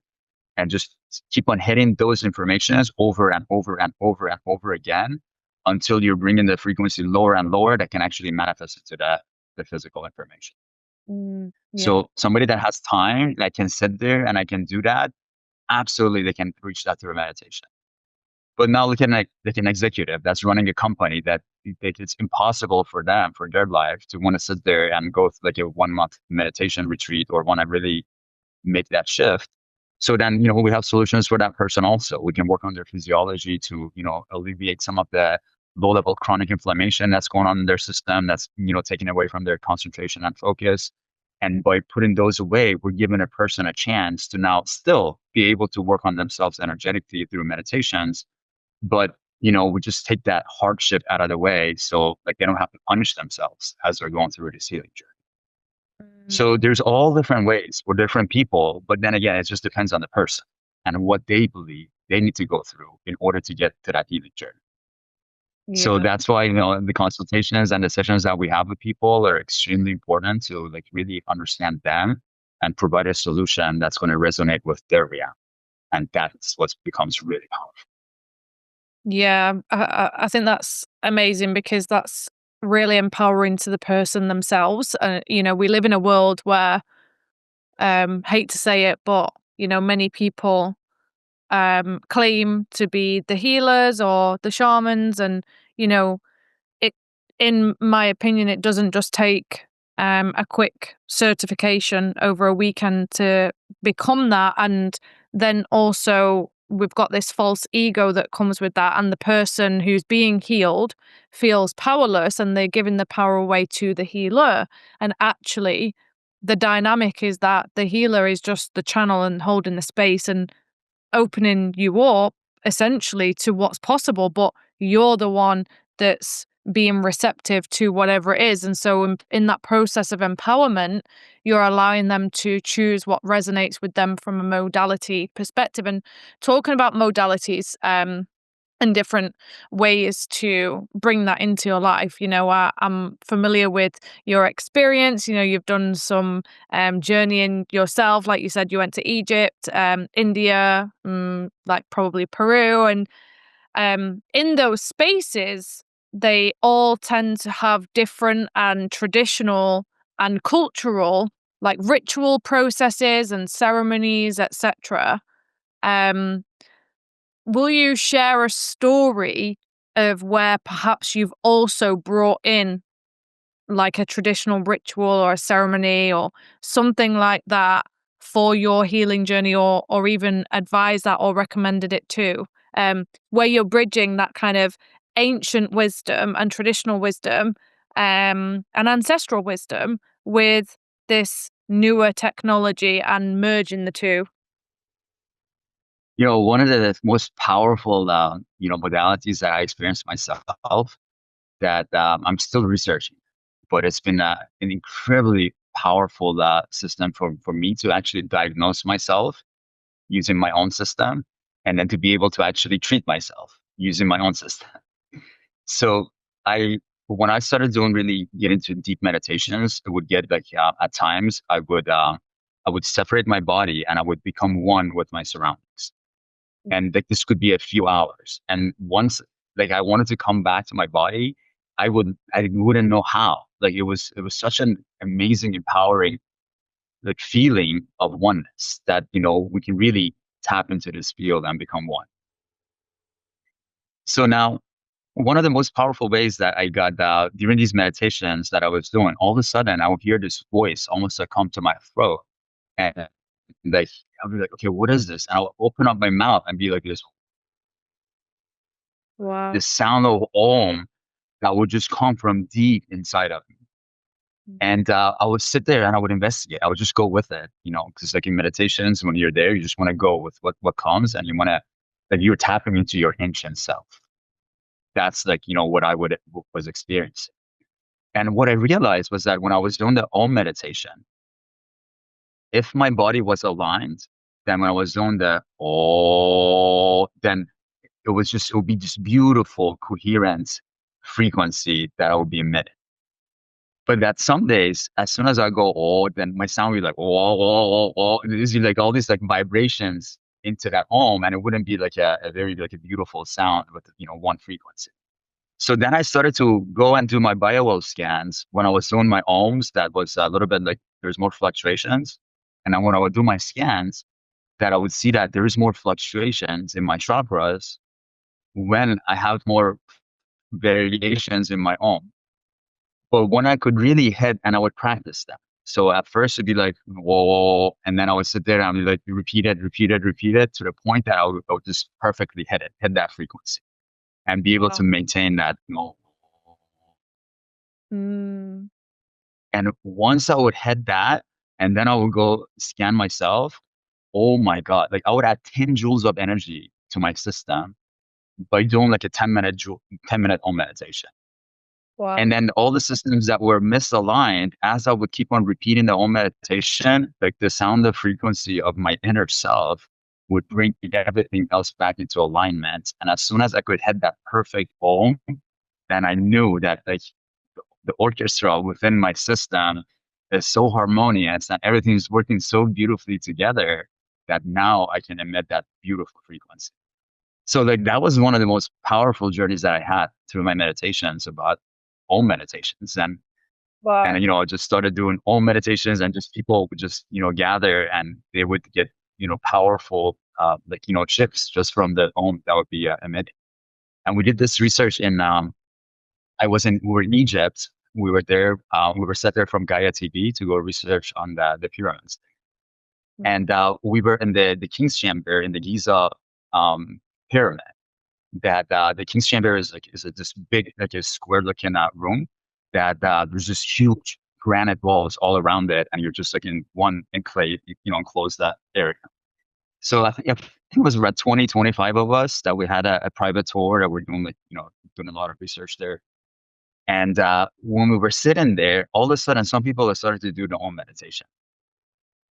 and just keep on hitting those informations over and over and over and over again until you're bringing the frequency lower and lower that can actually manifest into the physical information. Yeah. So somebody that has time, that can sit there and I can do that, absolutely they can reach that through meditation. But now look at like an executive that's running a company that it's impossible for them, for their life, to want to sit there and go through like a 1 month meditation retreat or want to really make that shift. So then, we have solutions for that person also. We can work on their physiology to, alleviate some of the low level chronic inflammation that's going on in their system, that's, taking away from their concentration and focus. And by putting those away, we're giving a person a chance to now still be able to work on themselves energetically through meditations. But, we just take that hardship out of the way. So like they don't have to punish themselves as they're going through this healing journey. Mm. So there's all different ways for different people, but then again, it just depends on the person and what they believe they need to go through in order to get to that healing journey. So Yeah. that's why, the consultations and the sessions that we have with people are extremely important to like really understand them and provide a solution that's going to resonate with their reality. And that's what becomes really powerful. Yeah, I think that's amazing because that's really empowering to the person themselves. We live in a world where, hate to say it, but many people claim to be the healers or the shamans, and you know, it, in my opinion, it doesn't just take a quick certification over a weekend to become that. And then also, we've got this false ego that comes with that. And the person who's being healed feels powerless and they're giving the power away to the healer. And actually, the dynamic is that the healer is just the channel and holding the space and opening you up essentially to what's possible, but you're the one that's being receptive to whatever it is. And so in that process of empowerment, you're allowing them to choose what resonates with them from a modality perspective. And talking about modalities, and different ways to bring that into your life. I'm familiar with your experience. You've done some journeying yourself. Like you said, you went to Egypt, India, like probably Peru. And in those spaces, they all tend to have different and traditional and cultural, like ritual processes and ceremonies, etc. Um, Will you share a story of where perhaps you've also brought in like a traditional ritual or a ceremony or something like that for your healing journey, or even advise that or recommended it too? Where you're bridging that kind of ancient wisdom and traditional wisdom, and ancestral wisdom with this newer technology and merging the two. One of the most powerful, modalities that I experienced myself that I'm still researching, but it's been an incredibly powerful system for me to actually diagnose myself using my own system, and then to be able to actually treat myself using my own system. So I, when I started doing really get into deep meditations, it would get like at times I would separate my body and I would become one with my surroundings, and like this could be a few hours. And once like I wanted to come back to my body, I wouldn't know how. Like it was such an amazing, empowering like feeling of oneness that we can really tap into this field and become one. So now, one of the most powerful ways that I got during these meditations that I was doing, all of a sudden I would hear this voice almost like come to my throat, and like I'll be like, okay, what is this? And I'll open up my mouth and be like Wow. this sound of Om that would just come from deep inside of me. And I would sit there and I would investigate. I would just go with it, because like in meditations, when you're there, you just want to go with what comes, and you want to, like, you're tapping into your ancient self. That's like, what I was experiencing. And what I realized was that when I was doing the Om meditation, if my body was aligned, then when I was doing the Oh, then it would be just beautiful, coherent frequency that I would be emitting. But that some days, as soon as I go, oh, then my sound will be like, and there's like all these like vibrations into that Om, and it wouldn't be like a very like a beautiful sound with, one frequency. So then I started to go and do my biowell scans when I was doing my Oms. That was a little bit like there's more fluctuations. And then when I would do my scans, that I would see that there is more fluctuations in my chakras when I have more variations in my Om. But when I could really hit, and I would practice that. So at first it'd be like, whoa, and then I would sit there and I'd be like, repeat it, repeat it, repeat it, to the point that I would just perfectly hit that frequency and be able to Wow. maintain that. Mm. And once I would hit that, and then I would go scan myself, oh my God, like I would add 10 joules of energy to my system by doing like a 10-minute Om meditation. And Wow. then all the systems that were misaligned, as I would keep on repeating the Om meditation, like the sound of frequency of my inner self would bring everything else back into alignment. And as soon as I could hit that perfect Om, then I knew that like the orchestra within my system is so harmonious and everything's working so beautifully together that now I can emit that beautiful frequency. So like that was one of the most powerful journeys that I had through my meditations about Om meditations. And Wow. I just started doing Om meditations and just people would just, gather and they would get, powerful, like, chips just from the Om that would be emitted. And we did this research we were in Egypt. We were there, we were sent there from Gaia TV to go research on the pyramids. And we were in the King's Chamber in the Giza pyramid. That the King's Chamber is this big, like a square looking room that there's this huge granite walls all around it, and you're just like in one enclave, enclosed that area. So I think it was around 20, 25 of us that we had a private tour that we're doing like, doing a lot of research there. And when we were sitting there, all of a sudden, some people have started to do their own meditation.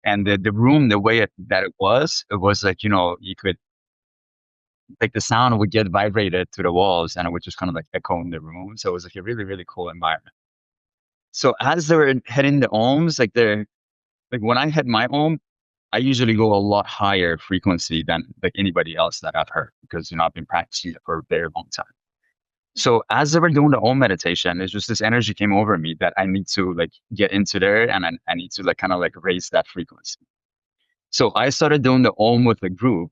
And the room, the way that it was like, you could, like the sound would get vibrated to the walls and it would just kind of like echo in the room. So it was like a really, really cool environment. So as they were hitting the ohms, like when I hit my ohm, I usually go a lot higher frequency than like anybody else that I've heard because, I've been practicing it for a very long time. So as they were doing the Om meditation, it's just this energy came over me that I need to like get into there and I need to like kind of like raise that frequency. So I started doing the Om with the group,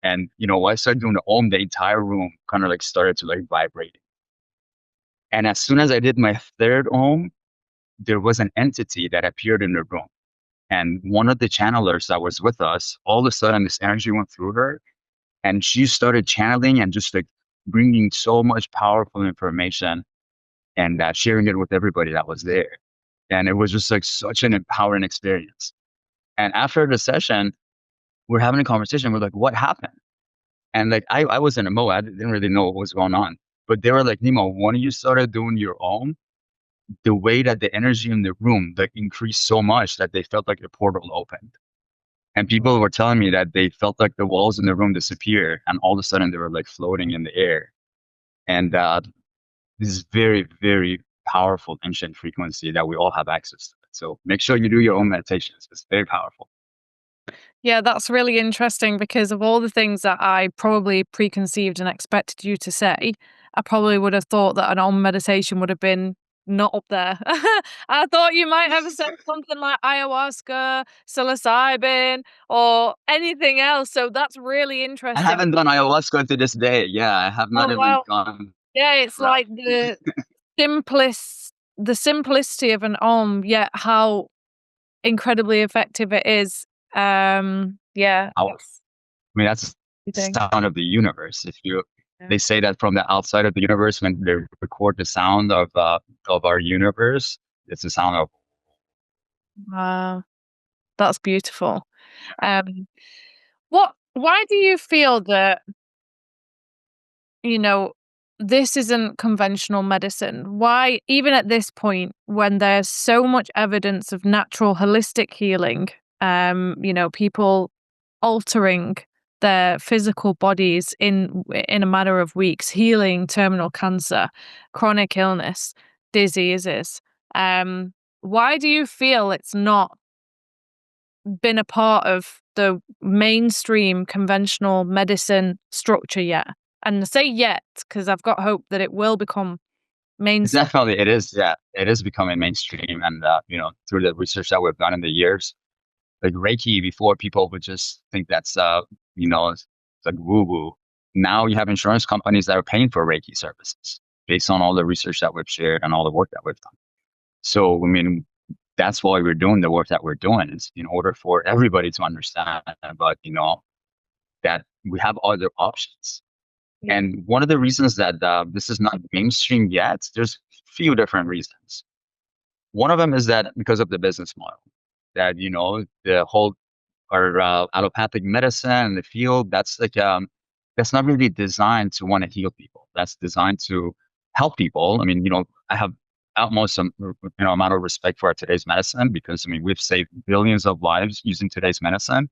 and I started doing the Om, the entire room kind of like started to like vibrate. And as soon as I did my third Om, there was an entity that appeared in the room. And one of the channelers that was with us, all of a sudden this energy went through her and she started channeling and just like bringing so much powerful information and sharing it with everybody that was there. And it was just like such an empowering experience. And after the session, we're having a conversation. We're like, what happened? And like, I was in a mode. I didn't really know what was going on. But they were like, Nima, when you started doing your own, the way that the energy in the room like increased so much that they felt like a portal opened. And people were telling me that they felt like the walls in the room disappear and all of a sudden they were like floating in the air. And this is very, very powerful ancient frequency that we all have access to. So make sure you do your own meditations. It's very powerful. Yeah, that's really interesting because of all the things that I probably preconceived and expected you to say, I probably would have thought that an Om meditation would have been not up there. I thought you might have said something like ayahuasca, psilocybin, or anything else. So that's really I interesting. haven't done ayahuasca to this day. Yeah, I have Oh not even wow. gone Yeah, it's route. like the simplicity of an Om, yet how incredibly effective it is. Yeah, I that's mean, that's the the thing. sound of the universe. Yeah. They say that from the outside of the universe, when they record the sound of our universe, it's the sound of. Wow, that's beautiful. Um, why do you feel that, you know, this isn't conventional medicine? Why, even at this point, when there's so much evidence of natural holistic healing, people altering their physical bodies in a matter of weeks, healing terminal cancer, chronic illness, diseases. Why do you feel it's not been a part of the mainstream conventional medicine structure yet? And I say yet because I've got hope that it will become mainstream. Definitely, it is. Yeah, it is becoming mainstream, and through the research that we've done in the years, like Reiki, before people would just think that's it's like woo woo. Now you have insurance companies that are paying for Reiki services based on all the research that we've shared and all the work that we've done. So I mean, that's why we're doing the work that we're doing is in order for everybody to understand about that we have other options. Yeah. And one of the reasons that this is not mainstream yet, there's a few different reasons. One of them is that because of the business model, that the whole or allopathic medicine and the field that's not really designed to want to heal people. That's designed to help people. I mean, I have utmost amount of respect for today's medicine because I mean we've saved billions of lives using today's medicine,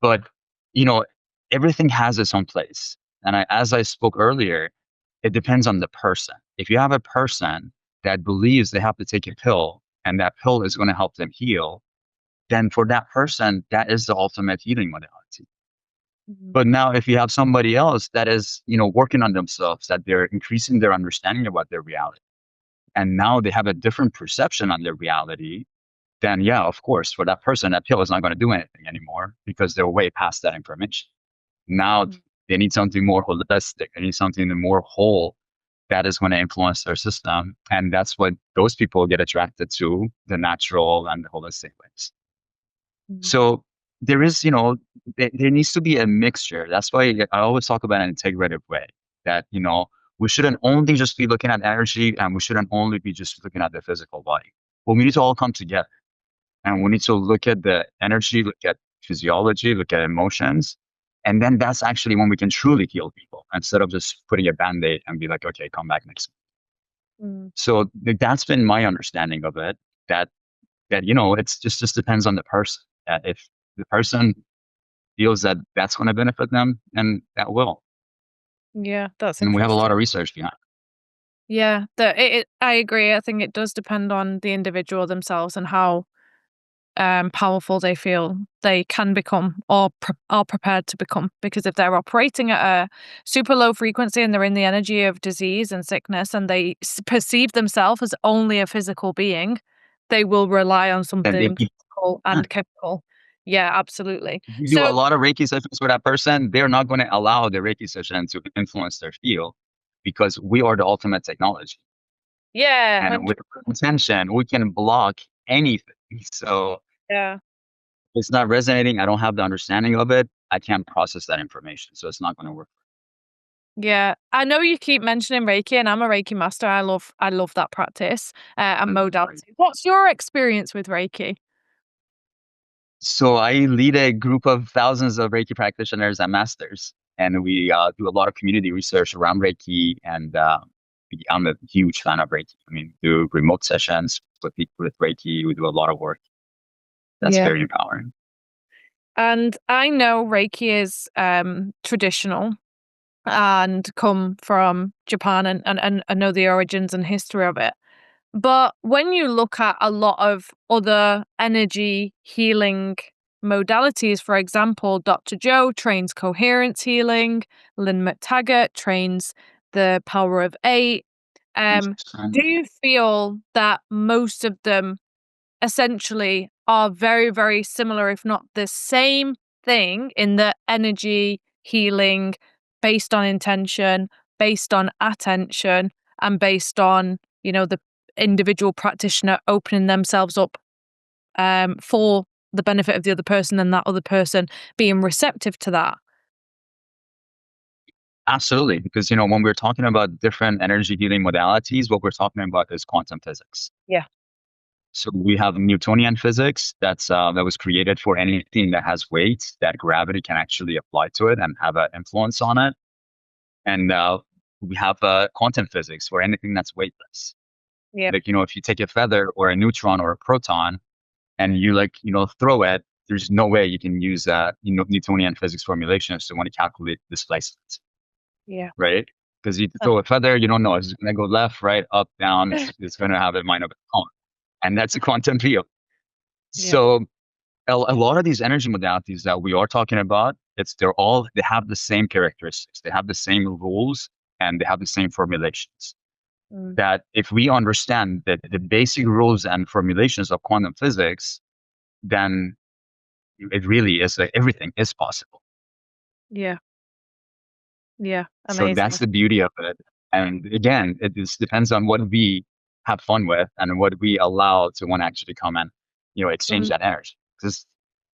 but you know everything has its own place. And as I spoke earlier, it depends on the person. If you have a person that believes they have to take a pill and that pill is going to help them heal, then for that person, that is the ultimate healing modality. Mhm. But now if you have somebody else that is, working on themselves, that they're increasing their understanding about their reality, and now they have a different perception on their reality, then yeah, of course, for that person, that pill is not going to do anything anymore because they're way past that information. Now Mhm. they need something more holistic. They need something more whole that is going to influence their system. And that's what those people get attracted to, the natural and the holistic ways. Mhm. So there is, there needs to be a mixture. That's why I always talk about an integrative way that, we shouldn't only just be looking at energy and we shouldn't only be just looking at the physical body. Well, we need to all come together and we need to look at the energy, look at physiology, look at emotions. And then that's actually when we can truly heal people instead of just putting a band-aid and be like, okay, come back next week. Mhm. So that's been my understanding of it, that it's just depends on the person. That if the person feels that that's going to benefit them, and that will. Yeah, that's And we have a lot interesting. of research behind Yeah, I agree. I think it does depend on the individual themselves and how powerful they feel they can become or are prepared to become. Because if they're operating at a super low frequency and they're in the energy of disease and sickness and they perceive themselves as only a physical being, they will rely on it. And something if physical and chemical. Yeah, absolutely. you do a So, lot of Reiki sessions with that person, they're not going to allow the Reiki session to influence their field because we are the ultimate technology. yeah, And with intention, we can block anything. So yeah. if it's not resonating, I don't have the understanding of it, I can't process that information. So it's not going to work. Yeah, I know you keep mentioning Reiki, and I'm a Reiki master. I love that practice and Right. modality. What's your experience with Reiki? So I lead a group of thousands of Reiki practitioners and masters, and we do a lot of community research around Reiki. And I'm a huge fan of Reiki. I mean, do remote sessions with people with Reiki. We do a lot of work. That's Yeah. very empowering. And I know Reiki is traditional and come from Japan, and I know the origins and history of it. But when you look at a lot of other energy healing modalities, for example, Dr. Joe trains coherence healing, Lynn McTaggart trains the power of eight. Um, do you feel that most of them essentially are very, very similar, if not the same thing in the energy healing based on intention, based on attention, and based on, the individual practitioner opening themselves up for the benefit of the other person and that other person being receptive to that? Absolutely, because when we're talking about different energy healing modalities, what we're talking about is quantum physics. Yeah. So we have Newtonian physics that was created for anything that has weight, that gravity can actually apply to it and have an influence on it. And we have quantum physics for anything that's weightless. Yeah. Like, if you take a feather or a neutron or a proton and you throw it, there's no way you can use Newtonian physics formulations to want to calculate displacement, Yeah. right? Because you Uh, throw a feather, you don't know. It's going to go left, right, up, down. It's going to have a mind of its own. And that's a quantum field. Yeah. So a lot of these energy modalities that we are talking about, they have the same characteristics. They have the same rules and they have the same formulations. Mm. That if we understand that the basic rules and formulations of quantum physics, then it really is like everything is possible. Yeah. Yeah. So Amazing. that's the beauty of it. And again, it just depends on what we have fun with and what we allow to want to actually come and, exchange Mm. that energy. Because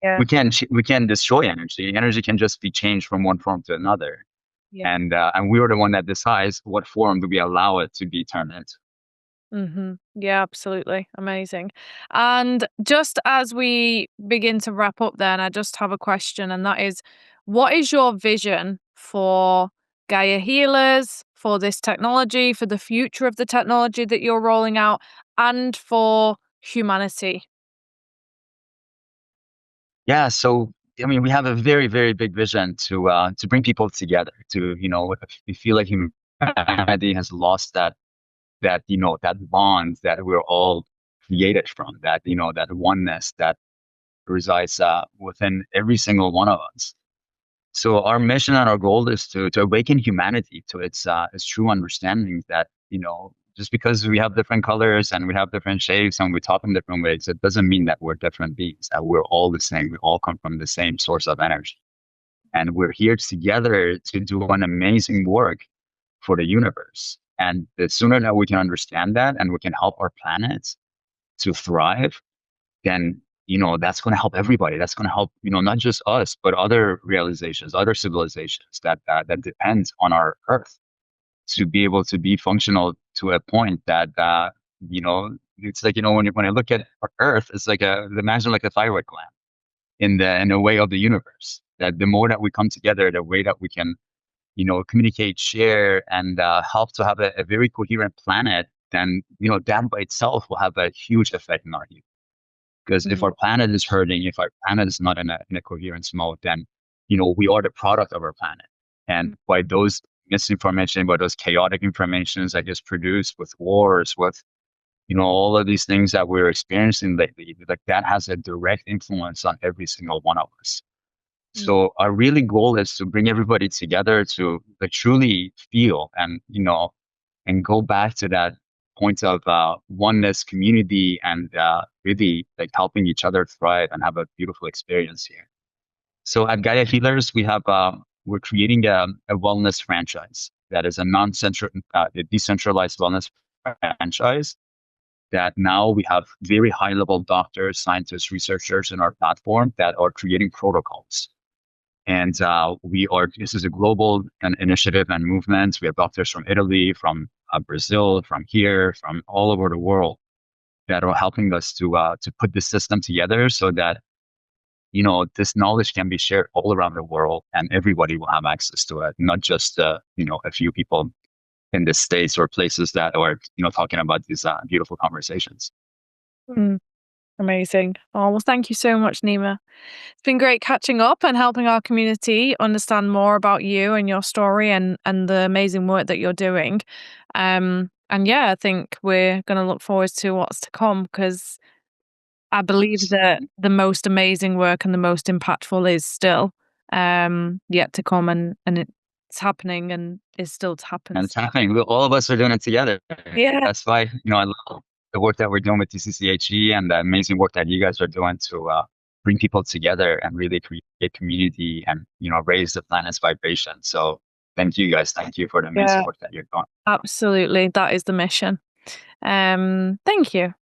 Yeah. we can destroy energy. Energy can just be changed from one form to another. Yeah. And we are the one that decides what form do we allow it to be turned into. Yeah, absolutely. Amazing. And just as we begin to wrap up, then I just have a question, and that is, what is your vision for Gaia Healers, for this technology, for the future of the technology that you're rolling out, and for humanity? Yeah, so I mean, we have a very, very big vision to bring people together. To if you feel like humanity has lost that that bond that we're all created from, that that oneness that resides within every single one of us. So our mission and our goal is to awaken humanity to its true understanding that just because we have different colors and we have different shapes and we talk in different ways, it doesn't mean that we're different beings. That we're all the same. We all come from the same source of energy, and we're here together to do an amazing work for the universe. And the sooner that we can understand that and we can help our planet to thrive, then that's going to help everybody. That's going to help not just us, but other realizations, other civilizations that depend on our Earth to be able to be functional to a point that it's like when I look at our Earth, it's like imagine like a thyroid gland in the way of the universe. That the more that we come together, the way that we can communicate, share, and help to have a very coherent planet, then that by itself will have a huge effect in our youth. Because if our planet is hurting, if our planet is not in a coherence mode, then we are the product of our planet. And by those misinformation, by those chaotic informations that gets produced with wars, with all of these things that we're experiencing lately, like that has a direct influence on every single one of us. So our really goal is to bring everybody together to like truly feel and go back to that point of oneness, community, and really like helping each other thrive and have a beautiful experience here. So at Gaia Healers, we're creating a wellness franchise that is a a decentralized wellness franchise. That now we have very high level doctors, scientists, researchers in our platform that are creating protocols. And this is a global initiative and movement. We have doctors from Italy, from Brazil, from here, from all over the world that are helping us to put this system together so that, this knowledge can be shared all around the world and everybody will have access to it, not just, a few people in the States or places that are, talking about these beautiful conversations. Amazing. Oh, well, thank you so much, Nima. It's been great catching up and helping our community understand more about you and your story and the amazing work that you're doing. And yeah, I think we're going to look forward to what's to come because I believe that the most amazing work and the most impactful is still yet to come, and it's happening and is still to happen. And it's happening. All of us are doing it together. Yeah. That's why, I love the work that we're doing with TCCHE and the amazing work that you guys are doing to bring people together and really create community and, raise the planet's vibration. So thank you guys. Thank you for the amazing work that you're doing. Absolutely. That is the mission. Thank you.